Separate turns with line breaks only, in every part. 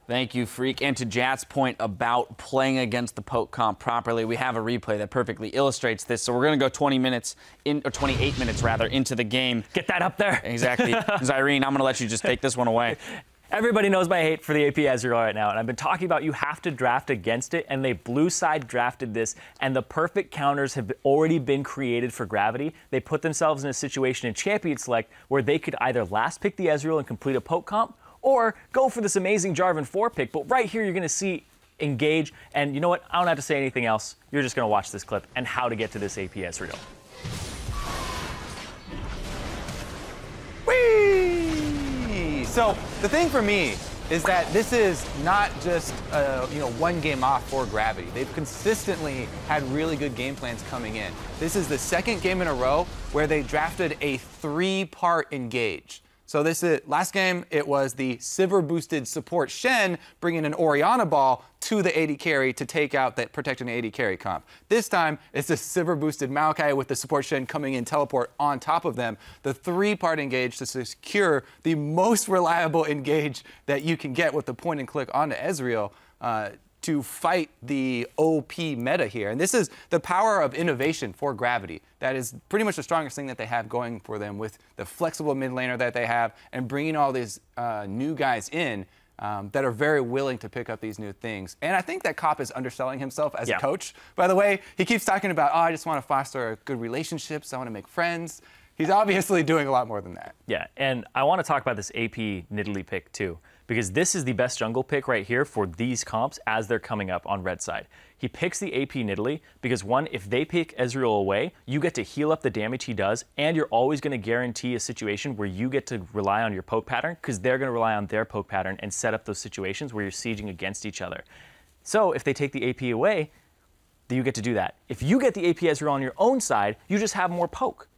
Thank you, Freak. And to Jat's point about playing against the poke comp properly, we have a replay that perfectly illustrates this. So we're going to go 28 minutes rather, into the game.
Get that up there.
Exactly. Zyrene, I'm going to let you just take this one away.
Everybody knows my hate for the AP Ezreal right now, and I've been talking about you have to draft against it, and they blue side drafted this, and the perfect counters have already been created for Gravity. They put themselves in a situation in Champion Select where they could either last pick the Ezreal and complete a poke comp, or go for this amazing Jarvan 4 pick. But right here, you're going to see Engage, and you know what? I don't have to say anything else. You're just going to watch this clip and how to get to this AP Ezreal.
Whee! So the thing for me is that this is not just one game off for Gravity. They've consistently had really good game plans coming in. This is the second game in a row where they drafted a 3-part Engage. So last game, it was the Sivir-boosted support Shen bringing an Orianna ball to the AD carry to take out that protecting AD carry comp. This time, it's the Sivir-boosted Maokai with the support Shen coming in teleport on top of them. The 3-part Engage to secure the most reliable Engage that you can get with the point and click onto Ezreal to fight the OP meta here. And this is the power of innovation for Gravity. That is pretty much the strongest thing that they have going for them with the flexible mid laner that they have and bringing all these new guys in that are very willing to pick up these new things. And I think that Kopp is underselling himself as a coach. By the way, he keeps talking about, oh, I just want to foster good relationships. I want to make friends. He's obviously doing a lot more than that.
Yeah, and I want to talk about this AP Nidalee pick too, because this is the best jungle pick right here for these comps as they're coming up on red side. He picks the AP Nidalee because, one, if they pick Ezreal away, you get to heal up the damage he does, and you're always going to guarantee a situation where you get to rely on your poke pattern because they're going to rely on their poke pattern and set up those situations where you're sieging against each other. So if they take the AP away, then you get to do that. If you get the AP Ezreal on your own side, you just have more poke.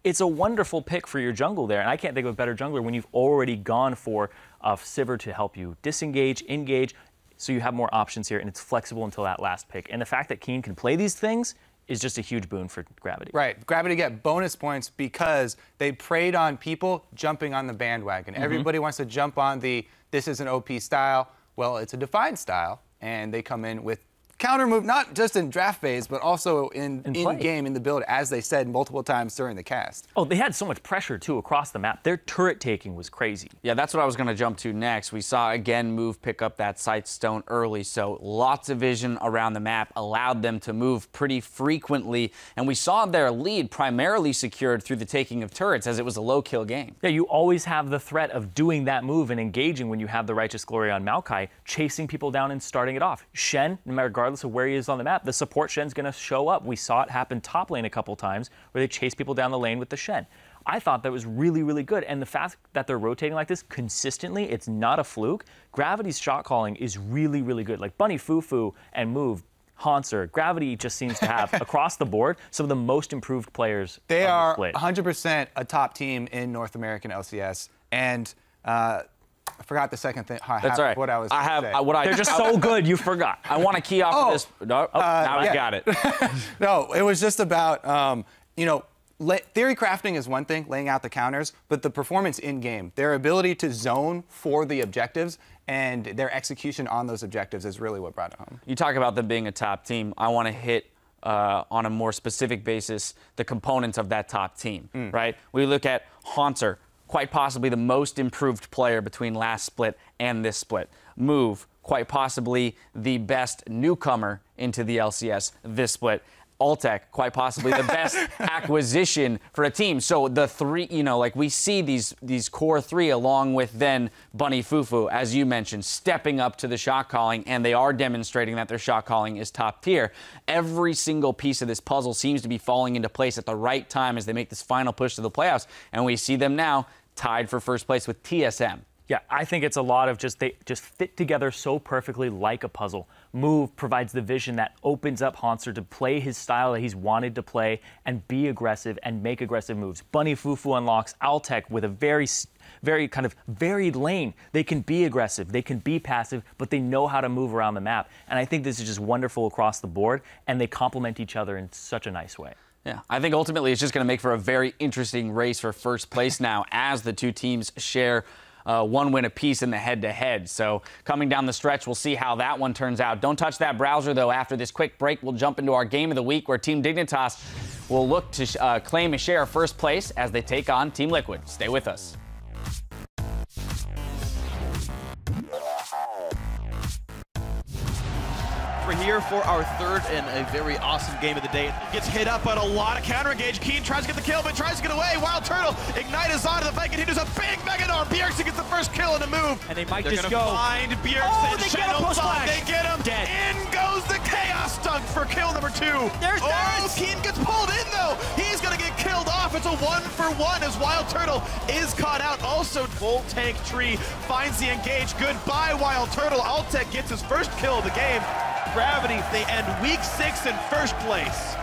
It's a wonderful pick for your jungle there, and I can't think of a better jungler when you've already gone for a Sivir to help you disengage, engage, so you have more options here, and it's flexible until that last pick. And the fact that Keen can play these things is just a huge boon for Gravity.
Right. Gravity get bonus points because they preyed on people jumping on the bandwagon. Everybody wants to jump on the, this is an OP style. Well, it's a defined style, and they come in with counter move, not just in draft phase, but also in game, in the build, as they said multiple times during the cast.
Oh, they had so much pressure, too, across the map. Their turret taking was crazy.
Yeah, that's what I was going to jump to next. We saw, again, Move pick up that Sightstone early, so lots of vision around the map allowed them to move pretty frequently, and we saw their lead primarily secured through the taking of turrets, as it was a low-kill game.
Yeah, you always have the threat of doing that move and engaging when you have the Righteous Glory on Maokai, chasing people down and starting it off. Shen, regardless of where he is on the map, the support Shen's going to show up. We saw it happen top lane a couple times where they chase people down the lane with the Shen. I thought that was really, really good. And the fact that they're rotating like this consistently, it's not a fluke. Gravity's shot calling is really, really good. Like Bunny Fufu and Move, Haunter, Gravity just seems to have, across the board, some of the most improved players.
They are 100% a top team in North American LCS. And I forgot the second thing.
That's all right.
What I was say.
They're just so good, you forgot.
I want to key off of this. No, now I got it.
No, it was just about, theory crafting is one thing, laying out the counters, but the performance in-game, their ability to zone for the objectives and their execution on those objectives is really what brought it home.
You talk about them being a top team. I want to hit on a more specific basis the components of that top team, right? We look at Haunter, quite possibly the most improved player between last split and this split. Move, quite possibly the best newcomer into the LCS this split. Altec, quite possibly the best acquisition for a team. So the three, like we see these core three along with then Bunny Fufu, as you mentioned, stepping up to the shot calling, and they are demonstrating that their shot calling is top tier. Every single piece of this puzzle seems to be falling into place at the right time as they make this final push to the playoffs, and we see them now tied for first place with TSM.
Yeah, I think it's a lot of they just fit together so perfectly like a puzzle. Move provides the vision that opens up Haunter to play his style that he's wanted to play and be aggressive and make aggressive moves. Bunny Fufu unlocks Altec with a very kind of varied lane. They can be aggressive, they can be passive, but they know how to move around the map. And I think this is just wonderful across the board, and they complement each other in such a nice way.
Yeah, I think ultimately it's just going to make for a very interesting race for first place now as the two teams share one win apiece in the head-to-head. So coming down the stretch, we'll see how that one turns out. Don't touch that browser, though. After this quick break, we'll jump into our game of the week, where Team Dignitas will look to claim a share of first place as they take on Team Liquid. Stay with us.
We're here for our third and a very awesome game of the day.
Gets hit up, but a lot of counter engage. Keen tries to get the kill, but tries to get away. Wild Turtle, Ignite is onto the flank, and he does a big Mega Arm. Bjergsen gets the first kill in the move.
And they might
They're
just
gonna
go.
find Bjergsen.
Oh, they get a
Shadow
push
Bond,
flash.
They get him.
Dead.
In goes the Chaos Dunk for kill number 2.
There's
Keen gets pulled in, though. He's going to get killed off. It's a 1-for-1 as Wild Turtle is caught out. Also, Full Tank Tree finds the engage. Goodbye, Wild Turtle. Altec gets his first kill of the game. Gravity, they end week 6 in first place.